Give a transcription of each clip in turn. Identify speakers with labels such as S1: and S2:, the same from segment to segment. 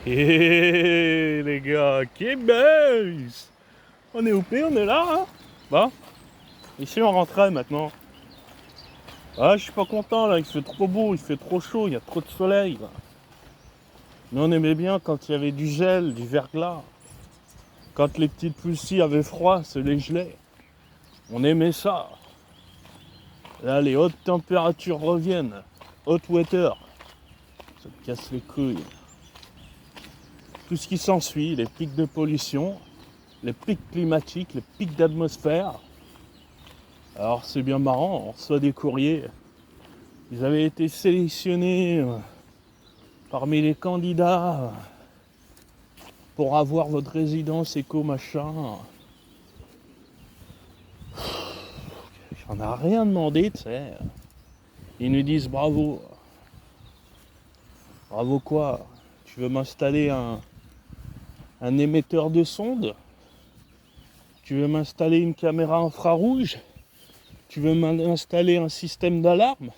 S1: Hé les gars, qui baisse. On est au P, on est là, hein. Bon, ici on rentrait maintenant. Ah, je suis pas content là, il fait trop beau, il fait trop chaud, il y a trop de soleil là. Mais on aimait bien quand il y avait du gel, du verglas. Quand les petites poussilles avaient froid, se les gelait. On aimait ça. Là, les hautes températures reviennent. Hot weather. Ça te casse les couilles. Tout ce qui s'ensuit, les pics de pollution, les pics climatiques, les pics d'atmosphère. Alors c'est bien marrant, on reçoit des courriers. Ils avaient été sélectionnés parmi les candidats pour avoir votre résidence éco-machin. J'en ai rien demandé, tu sais. Ils nous disent bravo. Bravo quoi? Tu veux m'installer un émetteur de sonde? Tu veux m'installer une caméra infrarouge? Tu veux m'installer un système d'alarme?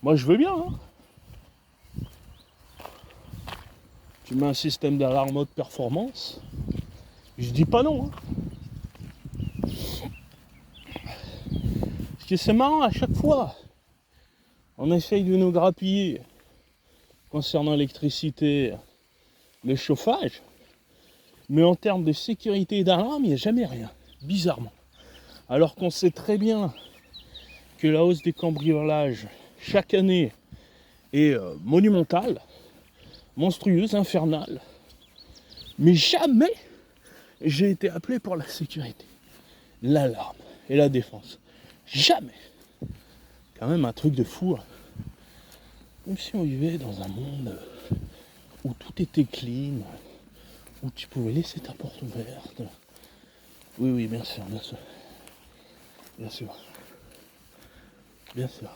S1: Moi je veux bien, hein. Tu mets un système d'alarme haute performance, je dis pas non, hein. Parce que c'est marrant, à chaque fois, on essaye de nous grappiller concernant l'électricité, le chauffage, mais en termes de sécurité et d'alarme, il n'y a jamais rien, bizarrement. Alors qu'on sait très bien que la hausse des cambriolages chaque année est monumentale, monstrueuse, infernale. Mais jamais j'ai été appelé pour la sécurité, l'alarme et la défense. Jamais. Quand même un truc de fou. Hein. Comme si on vivait dans un monde où tout était clean, où tu pouvais laisser ta porte ouverte. Oui, oui, bien sûr, bien sûr. Bien sûr. Bien sûr.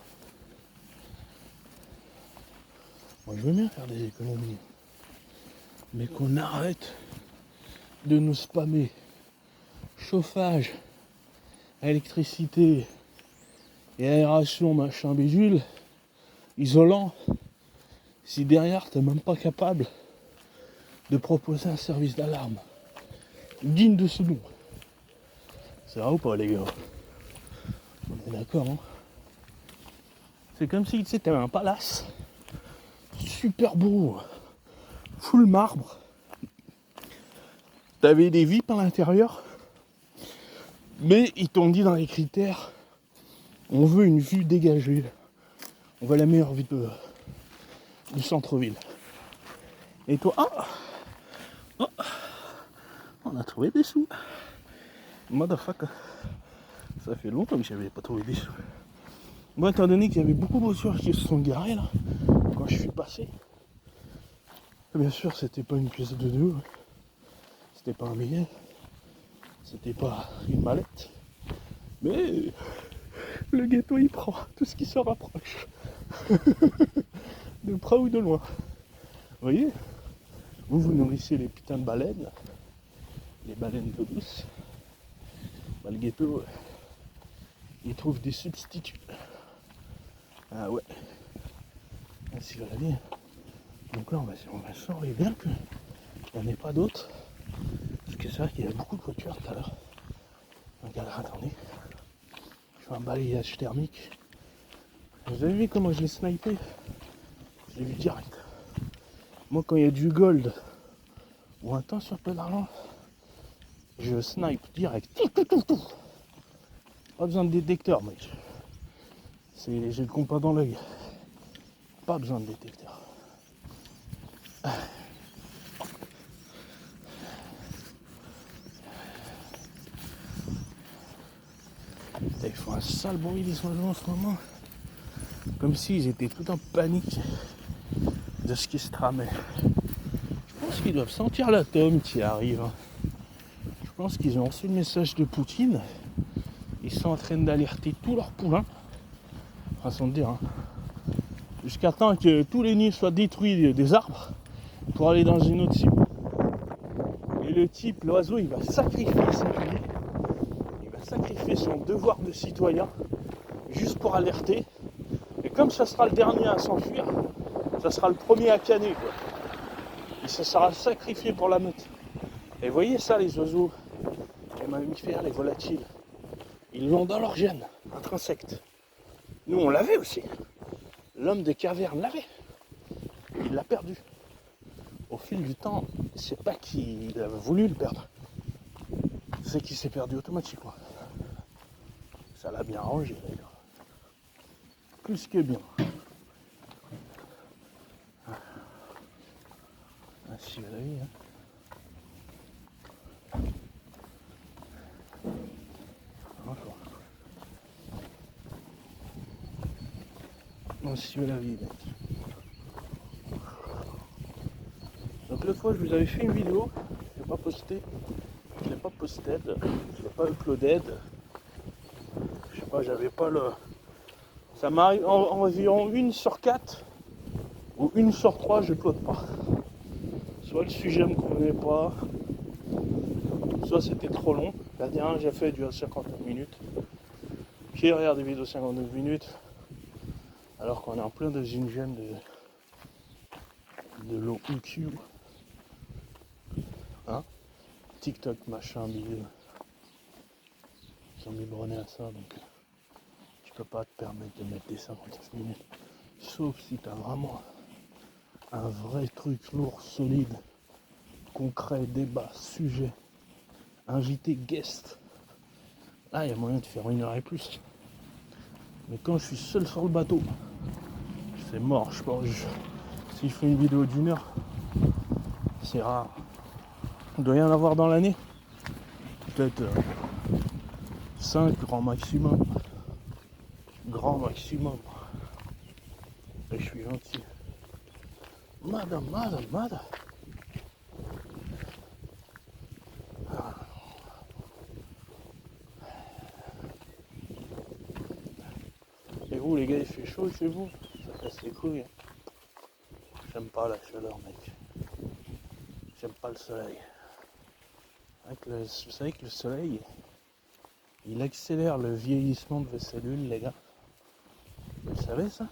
S1: Moi, je veux bien faire des économies. Mais qu'on arrête de nous spammer. Chauffage, électricité et aération, machin bidule, isolant, si derrière t'es même pas capable de proposer un service d'alarme digne de ce nom. C'est vrai ou pas les gars? On est d'accord, hein? C'est comme si tu avais un palace super beau, full marbre. T'avais des VIP à l'intérieur, mais ils t'ont dit dans les critères, on veut une vue dégagée, on veut la meilleure vue du centre-ville. Et toi, on a trouvé des sous. Motherfucker. Ça fait longtemps que j'avais pas trouvé des sous. Bon, étant donné qu'il y avait beaucoup de voitures qui se sont garées là, quand je suis passé, bien sûr, c'était pas une pièce de deux, c'était pas un billet, c'était pas une mallette, mais le ghetto il prend tout ce qui se rapproche, de près ou de loin. Vous voyez, vous nourrissez les putains de baleines, les baleines d'eau douce. Bah, le ghetto, il trouve des substituts. Ah ouais, ainsi va la vie. Donc là, on va surveiller bien qu'il n'y en ait pas d'autres. Parce que c'est vrai qu'il y avait beaucoup de voitures tout à l'heure. Donc alors attendez, je fais un balayage thermique. Vous avez vu comment je l'ai snipé? Je l'ai vu direct. Moi, quand il y a du gold ou un temps sur peu d'argent, je snipe direct. Tout. Pas besoin de détecteur, mec. J'ai le compas dans l'œil. Pas besoin de détecteur. Ils font un sale bruit les oiseaux en ce moment. Comme s'ils étaient tout en panique de ce qui se tramait. Je pense qu'ils doivent sentir l'atome qui arrive. Je pense qu'ils ont reçu le message de Poutine. Ils sont en train d'alerter tous leurs poulains. Façon de dire. Hein. Jusqu'à temps que tous les nids soient détruits des arbres pour aller dans une autre cible. Et le type, l'oiseau, il va sacrifier sa vie. Il va sacrifier son devoir de citoyen juste pour alerter. Et comme ça sera le dernier à s'enfuir, ça sera le premier à canner, quoi. il se sera sacrifié pour la meute. Et voyez ça, les oiseaux, les mammifères, les volatiles, ils l'ont dans leur gène intrinsèque. Nous, on l'avait aussi. L'homme des cavernes l'avait. Il l'a perdu. Au fil du temps, c'est pas qu'il a voulu le perdre. C'est qu'il s'est perdu automatiquement. Ça l'a bien arrangé d'ailleurs. Plus que bien. Ainsi va la vie, hein. Encore. Ainsi va la vie, mec. Donc l'autre fois, je vous avais fait une vidéo. Je l'ai pas postée. Je l'ai pas posted. Je l'ai pas uploaded. Je sais pas, j'avais pas le... Ça m'arrive environ 1 sur 4 ou 1 sur 3, je upload pas. Soit le sujet me convenait pas, soit c'était trop long. La dernière que j'ai fait dure 59 minutes. Qui regarde des vidéos de 59 minutes alors qu'on est en plein dans une gêne de long EQ. Hein? TikTok, machin, bidule. Ils sont biberonnés à ça, donc tu peux pas te permettre de mettre des 59 minutes. Sauf si tu as vraiment un vrai truc lourd, solide, concret, débat, sujet, invité, guest. Là, il y a moyen de faire 1 heure et plus. Mais quand je suis seul sur le bateau, c'est mort. Je pense, si je fais une vidéo d'1 heure, c'est rare. Il doit y en avoir dans l'année. Peut-être 5 grand maximum. Grand maximum. Et je suis gentil. Madame. Et vous les gars, il fait chaud chez vous? Ça casse les couilles. J'aime pas la chaleur, mec. J'aime pas le soleil. Vous savez que le soleil, il accélère le vieillissement de vos cellules, les gars. Vous savez ça?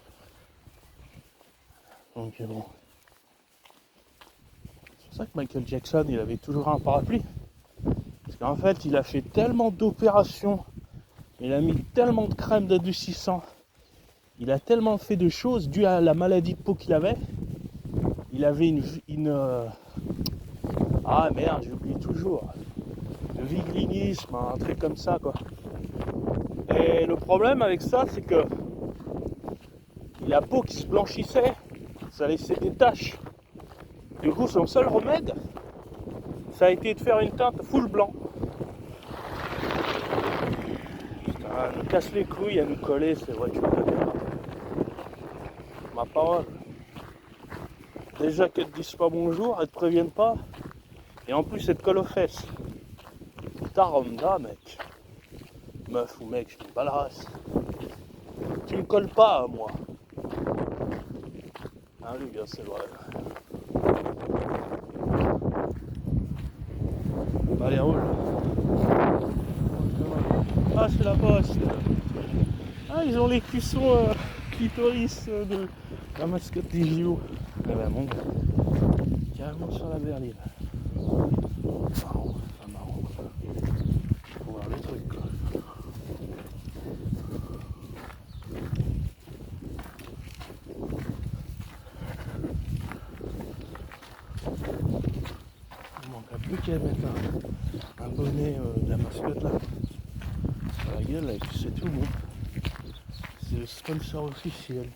S1: Donc bon. C'est pour ça que Michael Jackson, il avait toujours un parapluie. Parce qu'en fait, il a fait tellement d'opérations, il a mis tellement de crème d'adoucissant, il a tellement fait de choses dues à la maladie de peau qu'il avait. Il avait ah merde, j'oublie toujours. Le vigrinisme, un truc comme ça, quoi. Et le problème avec ça, c'est que la peau qui se blanchissait, ça laissait des taches. Du coup, son seul remède, ça a été de faire une teinte full blanc. Putain, elle nous casse les couilles à nous coller ces voitures de merde. Ma parole. Déjà qu'elles te disent pas bonjour, elles te préviennent pas. Et en plus, elles te collent aux fesses. Taronda, mec. Meuf ou mec, je me bats la race. Tu me colles pas à moi. Ah lui, bien c'est vrai. Allez, roule. Ah, c'est la poste. Ah, ils ont les cuissons clitoris de la mascotte des JO. Eh ben mon gars, carrément sur la berline. Marrant, pas marrant. Faut voir le truc, quoi. Il manque plus qu'à mettre un bonnet de la mascotte là. Sur la gueule, et puis c'est tout bon. C'est le sponsor officiel.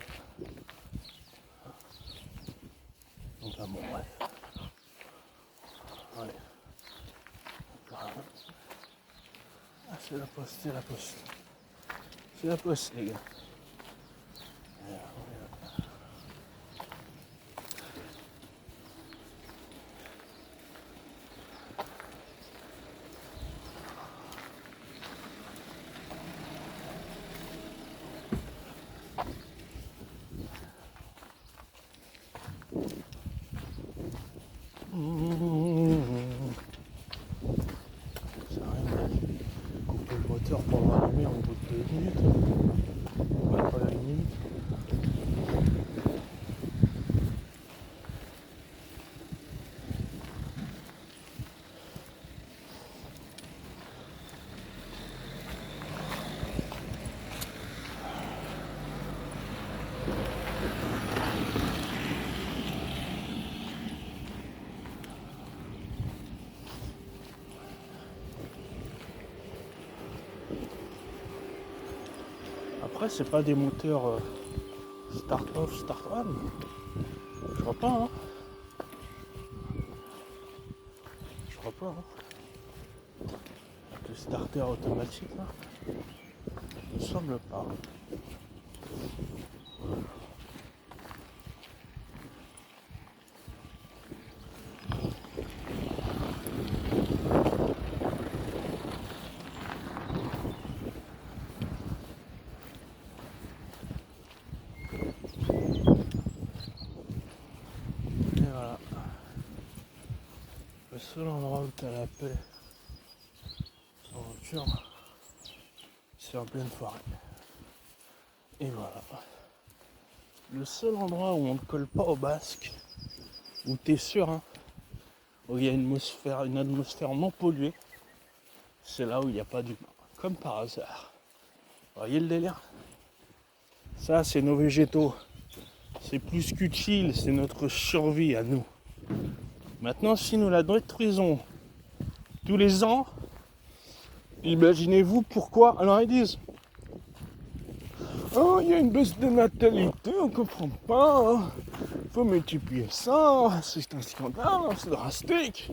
S1: Donc ah bon, ouais. Allez. Ah, c'est la poste, c'est la poste. C'est la poste, les gars. Ça rien de couper le moteur pour l'allumer en bout de 2 minutes. Même pas la minute. Après, c'est pas des moteurs start-off, start-on. Je crois pas, hein. Je crois pas, hein. Le starter automatique, là. Il me semble pas. Et voilà. Le seul endroit où t'as la paix en voiture, c'est en pleine forêt. Et voilà. Le seul endroit où on ne colle pas au basque, où t'es sûr, hein, où il y a une atmosphère non polluée, c'est là où il n'y a pas d'humain. Comme par hasard. Vous voyez le délire? Ça, c'est nos végétaux. C'est plus qu'utile, c'est notre survie à nous. Maintenant, si nous la détruisons tous les ans, imaginez-vous pourquoi. Alors ils disent, oh, il y a une baisse de natalité, on comprend pas. Hein. Faut multiplier ça, c'est un scandale, c'est drastique.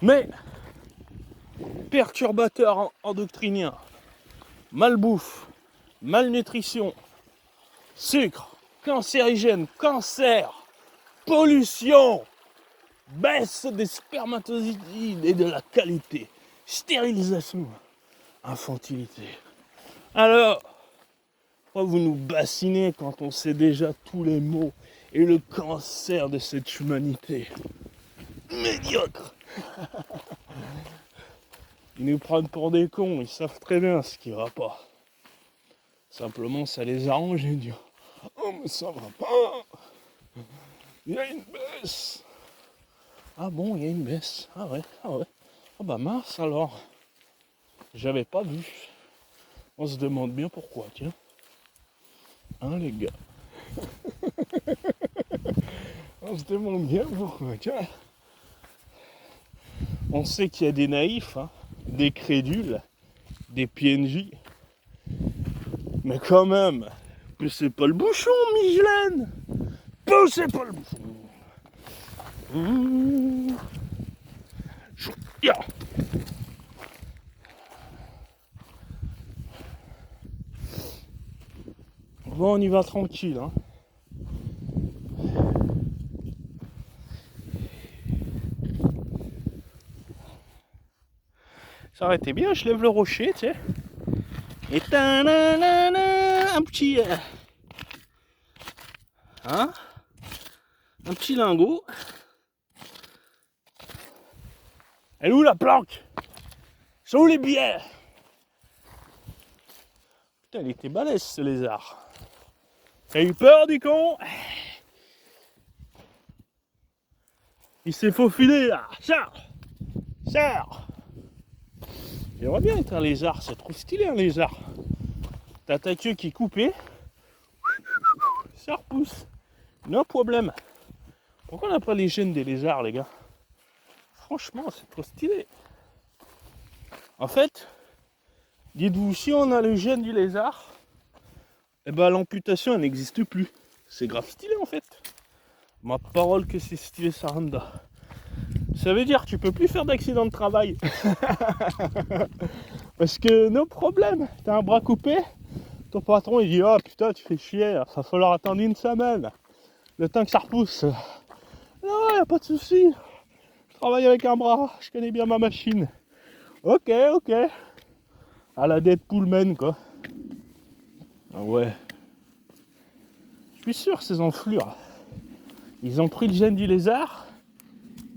S1: Mais, perturbateurs endocriniens, malbouffe, malnutrition, sucre, cancérigène, cancer, pollution, baisse des spermatozoïdes et de la qualité, stérilisation, infantilité. Alors, pourquoi vous nous bassinez quand on sait déjà tous les maux et le cancer de cette humanité médiocre? Ils nous prennent pour des cons, ils savent très bien ce qui va pas. Simplement, ça les arrange et dire, oh mais ça va pas, il y a une baisse. Ah bon, il y a une baisse. Ah ouais. Ah bah mince alors. J'avais pas vu. On se demande bien pourquoi, tiens. Hein les gars. On se demande bien pourquoi, tiens. On sait qu'il y a des naïfs, hein, des crédules, des PNJ. Mais quand même, poussez pas le bouchon, Michelin. Poussez pas le bouchon. Yeah. Bon, on y va tranquille. Hein. Ça aurait été bien, je lève le rocher, tu sais. Et un petit... hein, un petit lingot. Elle est où la planque? Sont où les billets? Putain, il était balèze ce lézard. T'as eu peur du con? Il s'est faufilé là. Sors. J'aimerais bien être un lézard, c'est trop stylé un lézard. T'as ta queue qui est coupée. Ça repousse. No problème. Pourquoi on n'a pas les gènes des lézards, les gars? Franchement, c'est trop stylé. En fait, dites-vous, si on a le gène du lézard, eh ben l'amputation elle n'existe plus. C'est grave stylé en fait. Ma parole que c'est stylé Saranda. Ça veut dire que tu peux plus faire d'accident de travail. Parce que nos problèmes, t'as un bras coupé, ton patron il dit oh putain tu fais chier, ça va falloir attendre une semaine. Le temps que ça repousse. Non, y a pas de souci. Je travaille avec un bras, je connais bien ma machine. Ok. À la Deadpool Man quoi. Ah ouais. Je suis sûr ces enflures. Ils ont pris le gène du lézard,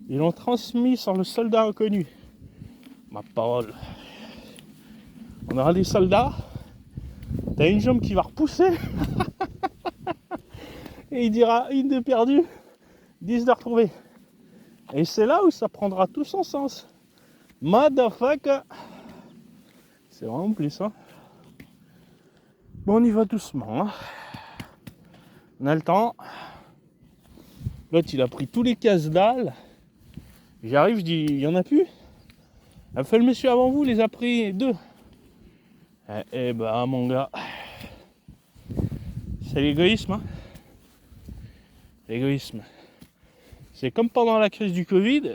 S1: ils l'ont transmis sur le soldat inconnu. Ma parole. On aura des soldats, t'as une jambe qui va repousser, et il dira une de perdue, 10 de retrouvée. Et c'est là où ça prendra tout son sens. Motherfucker. C'est vraiment plus, hein. Bon, on y va doucement, hein. On a le temps. L'autre, il a pris tous les casse-dalles. J'arrive, je dis, il y en a plus. Elle fait le monsieur avant vous, les a pris 2. Eh ben, mon gars, C'est l'égoïsme, hein. L'égoïsme. C'est comme pendant la crise du Covid,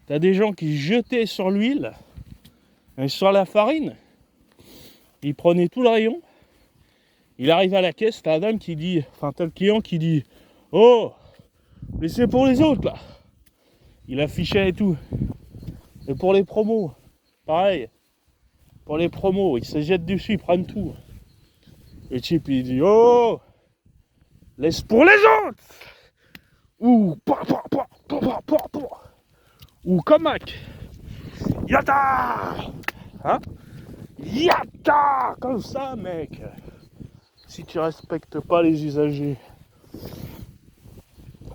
S1: t'as des gens qui se jetaient sur l'huile et sur la farine. Ils prenaient tout le rayon. Il arrive à la caisse, t'as la dame qui dit, enfin t'as le client qui dit « Oh, mais c'est pour les autres là !» Il affichait et tout. Et pour les promos, pareil. Pour les promos, ils se jettent dessus, ils prennent tout. Le type il dit « Oh, laisse pour les autres !» Ou ou Comac. Yata. Hein? Yata. Comme ça, mec. Si tu respectes pas les usagers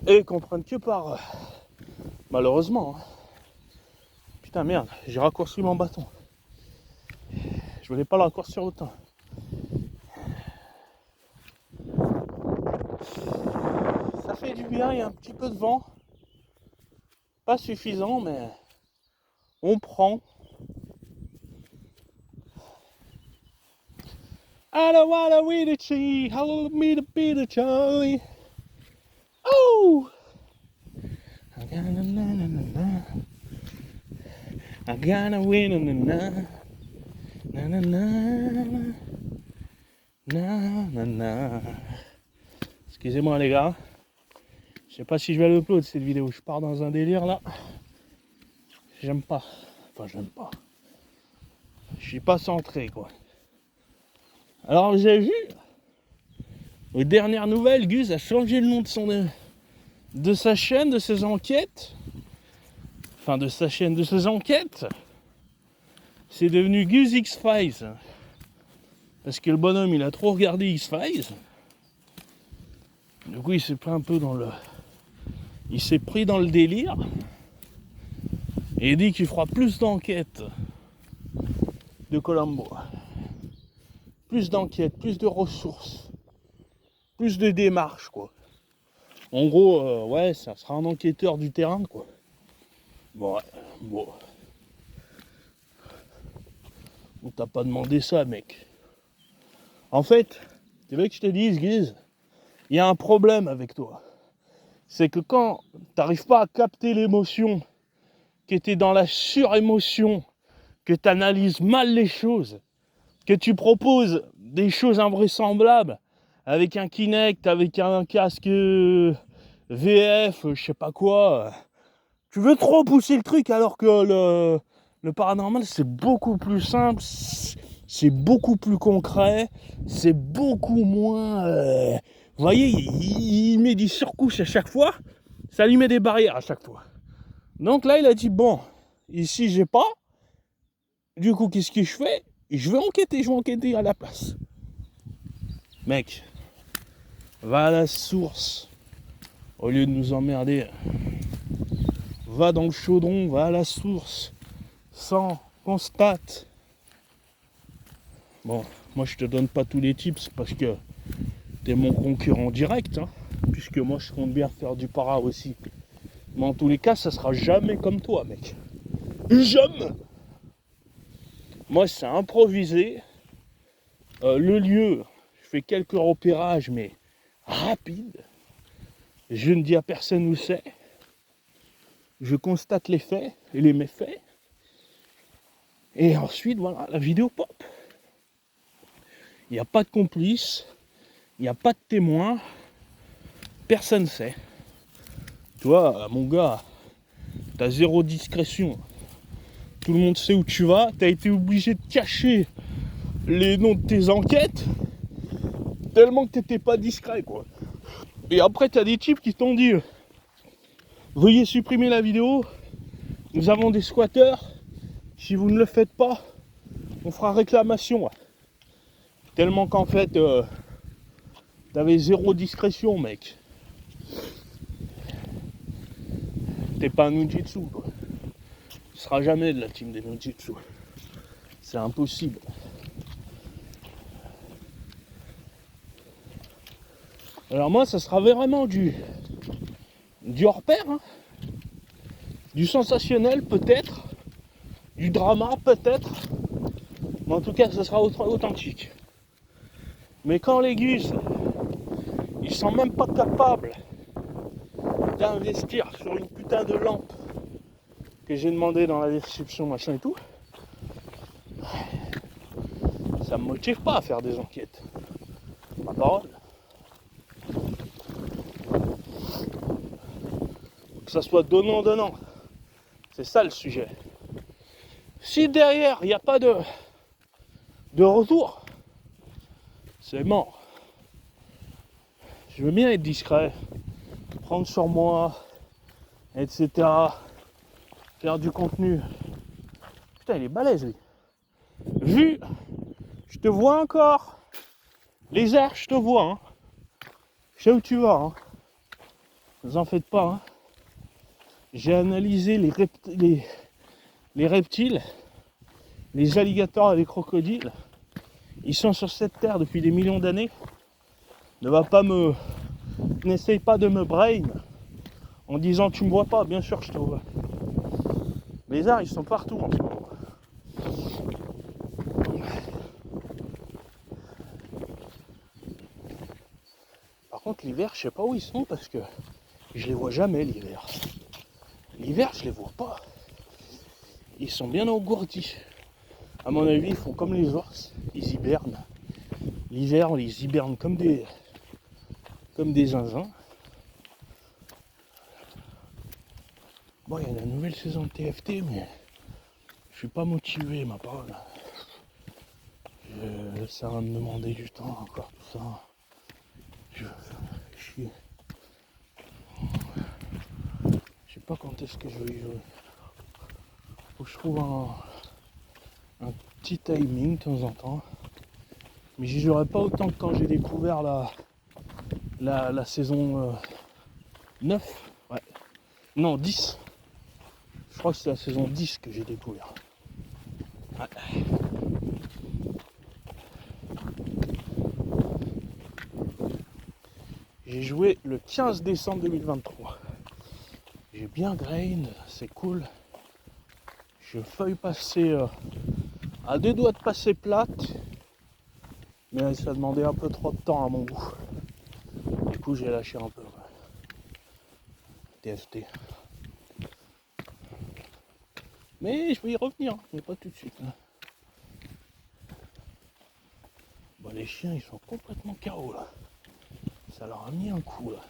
S1: et qu'on prenne que par... Malheureusement. Hein. Putain, merde, j'ai raccourci mon bâton. Je voulais pas le raccourcir autant. Ça fait du bien, il y a un petit peu de vent. Pas suffisant, mais on prend. I don't wanna win the tree, hello me to be the Charlie. Oh! I gotta win na. Excusez-moi les gars. Je sais pas si je vais l'upload cette vidéo. Je pars dans un délire là. J'aime pas. Enfin j'aime pas. Je suis pas centré quoi. Alors vous avez vu, aux dernières nouvelles, Guz a changé le nom de sa chaîne, de ses enquêtes. Enfin de sa chaîne, de ses enquêtes. C'est devenu Guz X-Files. Parce que le bonhomme il a trop regardé X-Files. Du coup il s'est pris un peu dans le... Il s'est pris dans le délire. Et il dit qu'il fera plus d'enquêtes de Colombo. Plus d'enquêtes, plus de ressources. Plus de démarches quoi. En gros, ouais, ça sera un enquêteur du terrain quoi. Bon, ouais, bon. On t'a pas demandé ça mec. En fait, tu veux que je te dise, Guise, il y a un problème avec toi. C'est que quand t'arrives pas à capter l'émotion, que t'es dans la surémotion, que t'analyses mal les choses, que tu proposes des choses invraisemblables avec un Kinect, avec un casque VF, je sais pas quoi. Tu veux trop pousser le truc alors que le paranormal c'est beaucoup plus simple, c'est beaucoup plus concret, c'est beaucoup moins... Vous voyez, il met des surcouches à chaque fois, ça lui met des barrières à chaque fois. Donc là il a dit bon, ici j'ai pas, du coup qu'est-ce que je fais ? Je vais enquêter à la place. Mec, va à la source, au lieu de nous emmerder. Va dans le chaudron, va à la source, sans constate. Bon, moi je te donne pas tous les tips parce que t'es mon concurrent direct, hein, puisque moi je compte bien faire du para aussi. Mais en tous les cas, ça sera jamais comme toi, mec. Jamais. Moi c'est improvisé. Le lieu, je fais quelques repérages, mais rapides. Je ne dis à personne où c'est. Je constate les faits et les méfaits. Et ensuite, voilà, la vidéo pop. Il n'y a pas de complice. Il n'y a pas de témoin. Personne ne sait. Toi, mon gars, t'as zéro discrétion. Tout le monde sait où tu vas. T'as été obligé de cacher les noms de tes enquêtes tellement que t'étais pas discret, quoi. Et après, t'as des types qui t'ont dit veuillez supprimer la vidéo. Nous avons des squatteurs. Si vous ne le faites pas, on fera réclamation. Tellement qu'en fait, t'avais zéro discrétion, mec. T'es pas un ninjutsu, quoi. Tu seras jamais de la team des ninjutsu. C'est impossible. Alors moi, ça sera vraiment du hors-pair, hein. Du sensationnel, peut-être. Du drama, peut-être. Mais en tout cas, ça sera authentique. Mais quand les gus Ils sont même pas capables d'investir sur une putain de lampe que j'ai demandé dans la description, machin et tout. Ça me motive pas à faire des enquêtes. Ma parole. Que ça soit donnant-donnant. C'est ça le sujet. Si derrière, il n'y a pas de retour, c'est mort. Je veux bien être discret, prendre sur moi, etc. Faire du contenu. Putain, il est balèze, lui. Vu, je te vois encore. Les airs, je te vois. Hein. Je sais où tu vas. Hein. Ne vous en faites pas. Hein. J'ai analysé les reptiles, les alligators et les crocodiles. Ils sont sur cette terre depuis des millions d'années. N'essaye pas de me brain en disant tu me vois pas. Bien sûr, je te vois. Les arts, ils sont partout en ce moment. Par contre, l'hiver, je sais pas où ils sont parce que je les vois jamais l'hiver. L'hiver, je les vois pas. Ils sont bien engourdis. À mon avis, ils font comme les ours, ils hibernent. L'hiver, on les hiberne comme des zinzins. Bon, il y a la nouvelle saison de TFT, mais je suis pas motivé, ma parole. Ça va me demander du temps encore, tout ça. Je chier. Je sais pas quand est-ce que je vais y jouer. Faut que je trouve un petit timing de temps en temps. Mais j'y jouerai pas autant que quand j'ai découvert la saison 9. Ouais. Non, 10. Je crois que c'est la saison 10 que j'ai découvert. Ouais. J'ai joué le 15 décembre 2023. J'ai bien grind, c'est cool. Je failli passer à 2 doigts de passer plate. Mais ça demandait un peu trop de temps à mon goût. Du coup j'ai lâché un peu. TFT. Mais je vais y revenir, mais pas tout de suite. Bon, les chiens ils sont complètement KO là. Ça leur a mis un coup là.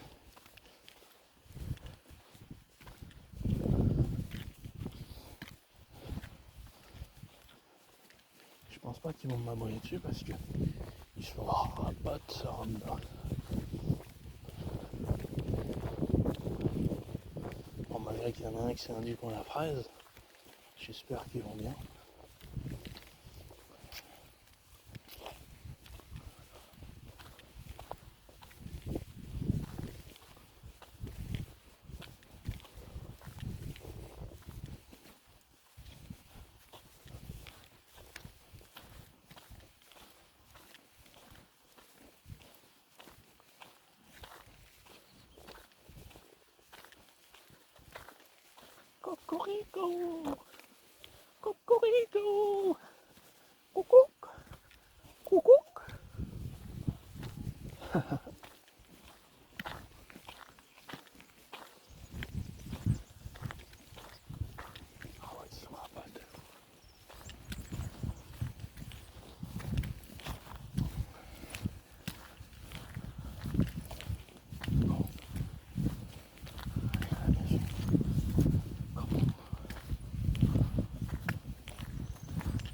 S1: Je pense pas qu'ils vont m'abonner dessus parce que ils sont rabattre ça rentre là. Bon, malgré qu'il y en a un qui s'est induit pour la fraise, j'espère qu'ils vont bien. Cocorico! Cocorico! Coucou! Coucou! Ah ouais, ils sont rabattent.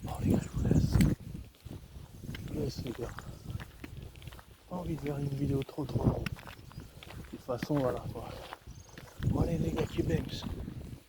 S1: Bon les gars, je vous laisse. Les gars. Pas envie de faire une vidéo trop longue. De toute façon, voilà quoi. Bon allez les gars qui banks.